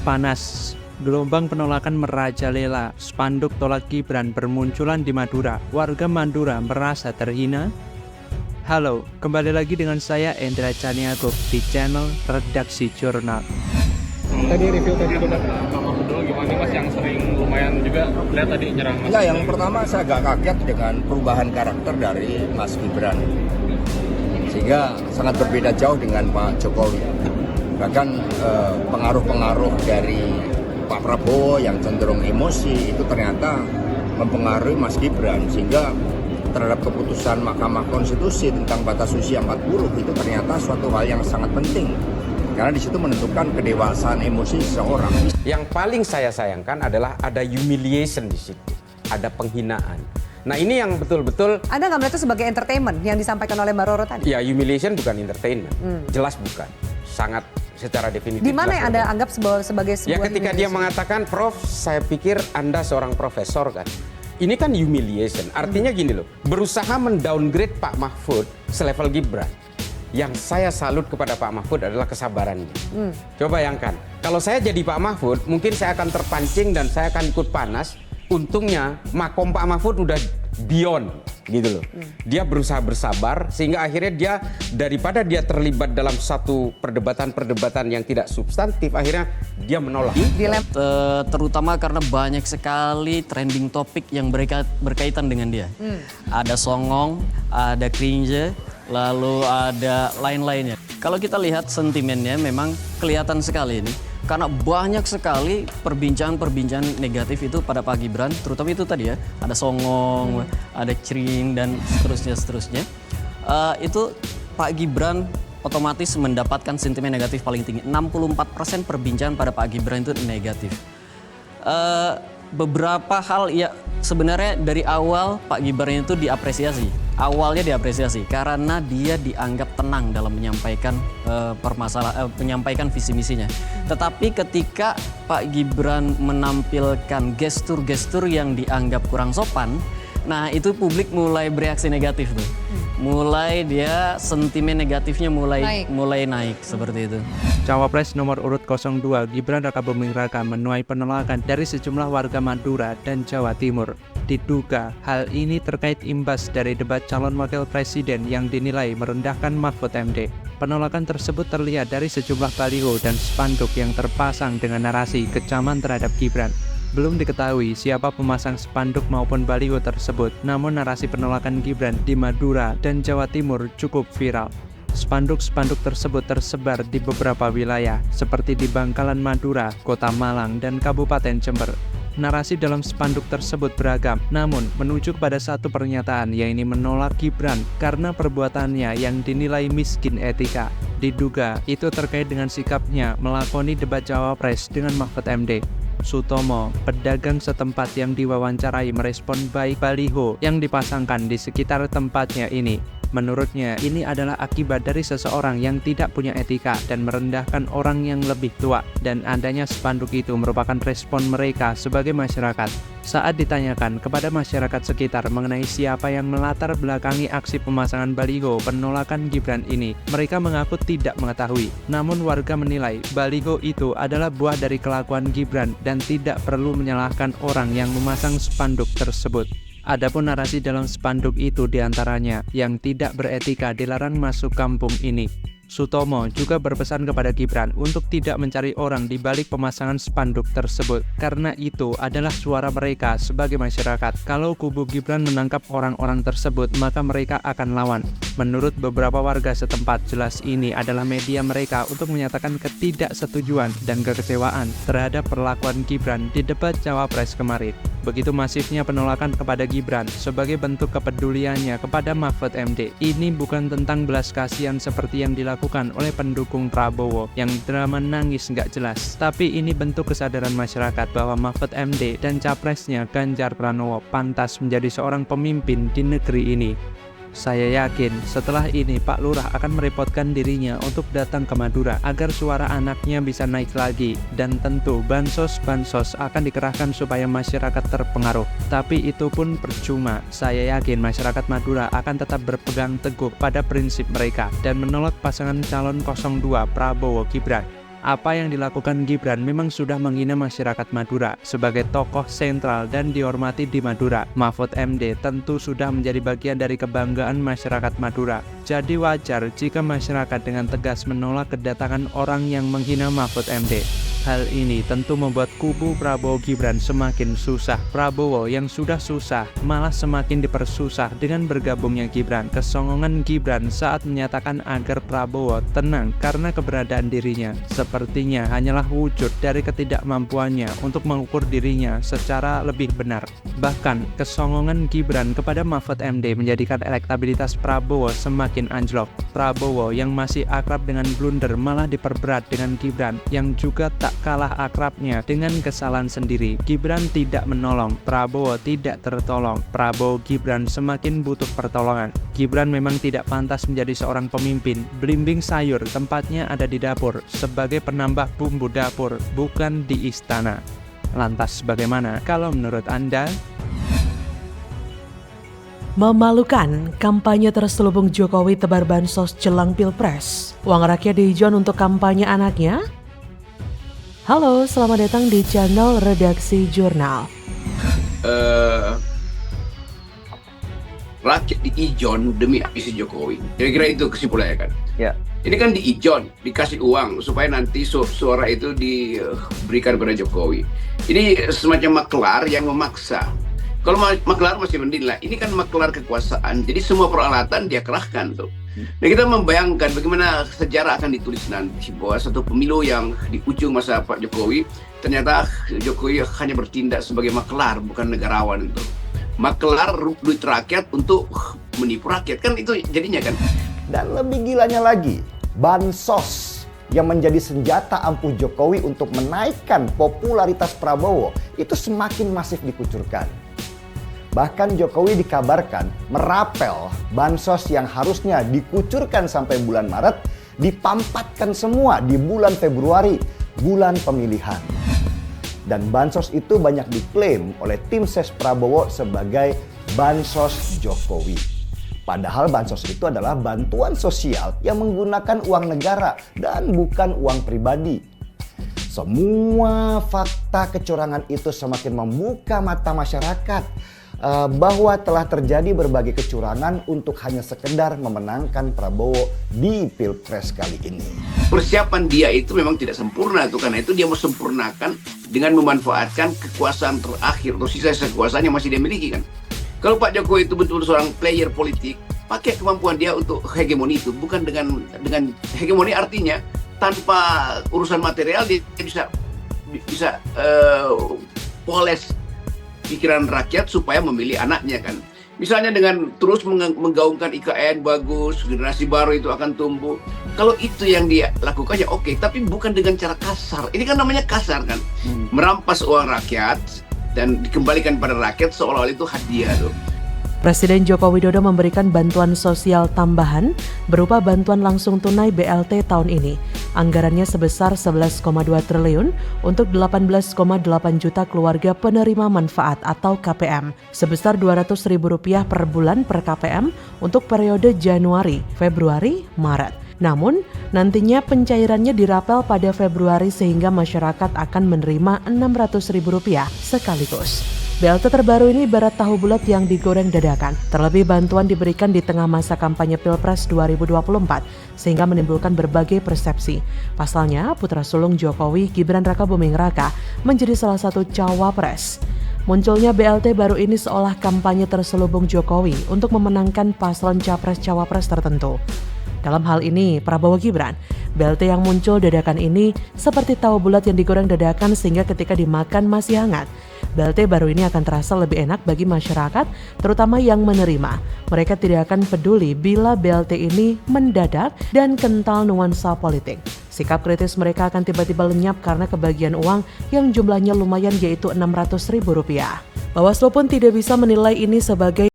Panas. Gelombang penolakan merajalela. Spanduk tolak Gibran bermunculan di Madura. Warga Madura merasa terhina. Halo, kembali lagi dengan saya Endra Caniago di channel Redaksi Jurnal. Tadi review tadi itu Pak Mahfud dulu gimana nih Mas, yang sering lumayan juga lihat tadi nyerang Mas? Ya, yang pertama saya agak kaget dengan perubahan karakter dari Mas Gibran, sehingga sangat berbeda jauh dengan Pak Jokowi. Bahkan pengaruh-pengaruh dari Pak Prabowo yang cenderung emosi itu ternyata mempengaruhi Mas Gibran, sehingga terhadap keputusan Mahkamah Konstitusi tentang batas usia 40 itu ternyata suatu hal yang sangat penting. Karena di situ menentukan kedewasaan emosi seseorang. Yang paling saya sayangkan adalah ada humiliation di situ, ada penghinaan. Nah ini yang betul-betul. Anda nggak melihat itu sebagai entertainment yang disampaikan oleh Mbak Roro tadi? Ya, humiliation bukan entertainment, jelas bukan, sangat secara definitif. Di mana yang Anda anggap sebagai sebuah? Ya ketika dia mengatakan, Prof, saya pikir Anda seorang profesor kan. Ini kan humiliation, artinya gini loh, berusaha mendowngrade Pak Mahfud selevel Gibran. Yang saya salut kepada Pak Mahfud adalah kesabarannya. Coba bayangkan, kalau saya jadi Pak Mahfud, mungkin saya akan terpancing dan saya akan ikut panas. Untungnya makom Pak Mahfud udah beyond gitu loh. Dia berusaha bersabar sehingga akhirnya dia, daripada dia terlibat dalam satu perdebatan yang tidak substantif, akhirnya dia menolak. Terutama karena banyak sekali trending topik yang berkaitan dengan dia. Ada songong, ada cringe, lalu ada lain-lainnya. Kalau kita lihat sentimennya memang kelihatan sekali ini. Karena banyak sekali perbincangan negatif itu pada Pak Gibran, terutama itu tadi ya, ada songong, ada cering dan seterusnya. Itu Pak Gibran otomatis mendapatkan sentimen negatif paling tinggi. 64% perbincangan pada Pak Gibran itu negatif. Beberapa hal ya sebenarnya dari awal Pak Gibran itu diapresiasi. Awalnya diapresiasi karena dia dianggap tenang dalam menyampaikan menyampaikan visi misinya. Tetapi ketika Pak Gibran menampilkan gestur-gestur yang dianggap kurang sopan, nah itu publik mulai bereaksi negatif tuh. Mulai dia sentimen negatifnya mulai naik seperti itu. Cawapres nomor urut 02 Gibran Rakabuming Raka menuai penolakan dari sejumlah warga Madura dan Jawa Timur. Diduga hal ini terkait imbas dari debat calon wakil presiden yang dinilai merendahkan Mahfud MD. Penolakan tersebut terlihat dari sejumlah baliho dan spanduk yang terpasang dengan narasi kecaman terhadap Gibran. Belum diketahui siapa pemasang spanduk maupun baliho tersebut, namun narasi penolakan Gibran di Madura dan Jawa Timur cukup viral. Spanduk-spanduk tersebut tersebar di beberapa wilayah, seperti di Bangkalan Madura, Kota Malang, dan Kabupaten Jember. Narasi dalam spanduk tersebut beragam, namun menuju pada satu pernyataan, yaitu menolak Gibran karena perbuatannya yang dinilai miskin etika. Diduga itu terkait dengan sikapnya melakoni debat Cawapres dengan Mahfud MD. Sutomo, pedagang setempat yang diwawancarai, merespon baik baliho yang dipasangkan di sekitar tempatnya ini. Menurutnya, ini adalah akibat dari seseorang yang tidak punya etika dan merendahkan orang yang lebih tua, dan adanya spanduk itu merupakan respon mereka sebagai masyarakat. Saat ditanyakan kepada masyarakat sekitar mengenai siapa yang melatar belakangi aksi pemasangan baliho penolakan Gibran ini, mereka mengaku tidak mengetahui. Namun warga menilai baliho itu adalah buah dari kelakuan Gibran dan tidak perlu menyalahkan orang yang memasang spanduk tersebut. Adapun narasi dalam spanduk itu diantaranya yang tidak beretika dilarang masuk kampung ini. Sutomo juga berpesan kepada Gibran untuk tidak mencari orang di balik pemasangan spanduk tersebut, karena itu adalah suara mereka sebagai masyarakat. Kalau kubu Gibran menangkap orang-orang tersebut, maka mereka akan lawan. Menurut beberapa warga setempat, jelas ini adalah media mereka untuk menyatakan ketidaksetujuan dan kekecewaan terhadap perlakuan Gibran di debat Cawapres kemarin. Begitu masifnya penolakan kepada Gibran sebagai bentuk kepeduliannya kepada Mahfud MD. Ini bukan tentang belas kasihan seperti yang dilakukan oleh pendukung Prabowo yang drama nangis nggak jelas. Tapi ini bentuk kesadaran masyarakat bahwa Mahfud MD dan capresnya Ganjar Pranowo pantas menjadi seorang pemimpin di negeri ini. Saya yakin setelah ini Pak Lurah akan merepotkan dirinya untuk datang ke Madura agar suara anaknya bisa naik lagi, dan tentu bansos-bansos akan dikerahkan supaya masyarakat terpengaruh. Tapi itu pun percuma. Saya yakin masyarakat Madura akan tetap berpegang teguh pada prinsip mereka dan menolak pasangan calon 02 Prabowo Gibran. Apa yang dilakukan Gibran memang sudah menghina masyarakat Madura sebagai tokoh sentral dan dihormati di Madura. Mahfud MD tentu sudah menjadi bagian dari kebanggaan masyarakat Madura. Jadi wajar jika masyarakat dengan tegas menolak kedatangan orang yang menghina Mahfud MD. Hal ini tentu membuat kubu Prabowo Gibran semakin susah. Prabowo yang sudah susah malah semakin dipersusah dengan bergabungnya Gibran. Kesongongan Gibran saat menyatakan agar Prabowo tenang karena keberadaan dirinya sepertinya hanyalah wujud dari ketidakmampuannya untuk mengukur dirinya secara lebih benar. Bahkan kesongongan Gibran kepada Mahfud MD menjadikan elektabilitas Prabowo semakin anjlok. Prabowo yang masih akrab dengan blunder malah diperberat dengan Gibran yang juga tak kalah akrabnya dengan kesalahan sendiri. Gibran tidak menolong, Prabowo tidak tertolong. Prabowo Gibran semakin butuh pertolongan. Gibran memang tidak pantas menjadi seorang pemimpin. Belimbing sayur tempatnya ada di dapur, sebagai penambah bumbu dapur, bukan di istana. Lantas bagaimana kalau menurut Anda? Memalukan, kampanye terselubung Jokowi tebar bansos jelang Pilpres. Uang rakyat diijon untuk kampanye anaknya? Halo, selamat datang di channel Redaksi Jurnal. Rakyat diijon demi ambisi Jokowi. Kira-kira itu kesimpulannya kan? Ya. Ini kan diijon, dikasih uang supaya nanti suara itu diberikan kepada Jokowi. Ini semacam maklar yang memaksa. Kalau maklar masih mending lah. Ini kan maklar kekuasaan. Jadi semua peralatan dia kerahkan tuh. Nah, kita membayangkan bagaimana sejarah akan ditulis nanti bahwa satu pemilu yang di ujung masa Pak Jokowi ternyata Jokowi hanya bertindak sebagai maklar, bukan negarawan itu. Maklar duit rakyat untuk menipu rakyat, kan itu jadinya kan. Dan lebih gilanya lagi, bansos yang menjadi senjata ampuh Jokowi untuk menaikkan popularitas Prabowo itu semakin masif dikucurkan. Bahkan Jokowi dikabarkan merapel bansos yang harusnya dikucurkan sampai bulan Maret, dipampatkan semua di bulan Februari, bulan pemilihan. Dan bansos itu banyak diklaim oleh tim ses Prabowo sebagai bansos Jokowi. Padahal bansos itu adalah bantuan sosial yang menggunakan uang negara dan bukan uang pribadi. Semua fakta kecurangan itu semakin membuka mata masyarakat bahwa telah terjadi berbagai kecurangan untuk hanya sekedar memenangkan Prabowo di Pilpres kali ini. Persiapan dia itu memang tidak sempurna tuh, karena itu dia mau sempurnakan dengan memanfaatkan kekuasaan terakhir atau sisa kekuasaan yang masih dia miliki kan. Kalau Pak Jokowi itu betul-betul seorang player politik, pakai kemampuan dia untuk hegemoni itu, bukan dengan hegemoni artinya tanpa urusan material dia bisa poles pikiran rakyat supaya memilih anaknya kan. Misalnya dengan terus menggaungkan IKN bagus, generasi baru itu akan tumbuh. Kalau itu yang dia lakukan ya oke, tapi bukan dengan cara kasar. Ini kan namanya kasar kan. Merampas uang rakyat dan dikembalikan pada rakyat seolah-olah itu hadiah tuh. Presiden Joko Widodo memberikan bantuan sosial tambahan berupa bantuan langsung tunai BLT tahun ini. Anggarannya sebesar 11,2 triliun untuk 18,8 juta keluarga penerima manfaat atau KPM, sebesar Rp200.000 per bulan per KPM untuk periode Januari, Februari, Maret. Namun, nantinya pencairannya dirapel pada Februari sehingga masyarakat akan menerima Rp600.000 sekaligus. BLT terbaru ini ibarat tahu bulat yang digoreng dadakan. Terlebih bantuan diberikan di tengah masa kampanye Pilpres 2024 sehingga menimbulkan berbagai persepsi. Pasalnya, putra sulung Jokowi, Gibran Rakabuming Raka, menjadi salah satu cawapres. Munculnya BLT baru ini seolah kampanye terselubung Jokowi untuk memenangkan paslon capres-cawapres tertentu. Dalam hal ini, Prabowo Gibran, BLT yang muncul dadakan ini seperti tahu bulat yang digoreng dadakan sehingga ketika dimakan masih hangat. BLT baru ini akan terasa lebih enak bagi masyarakat, terutama yang menerima. Mereka tidak akan peduli bila BLT ini mendadak dan kental nuansa politik. Sikap kritis mereka akan tiba-tiba lenyap karena kebagian uang yang jumlahnya lumayan yaitu Rp600.000. Bawaslu pun tidak bisa menilai ini sebagai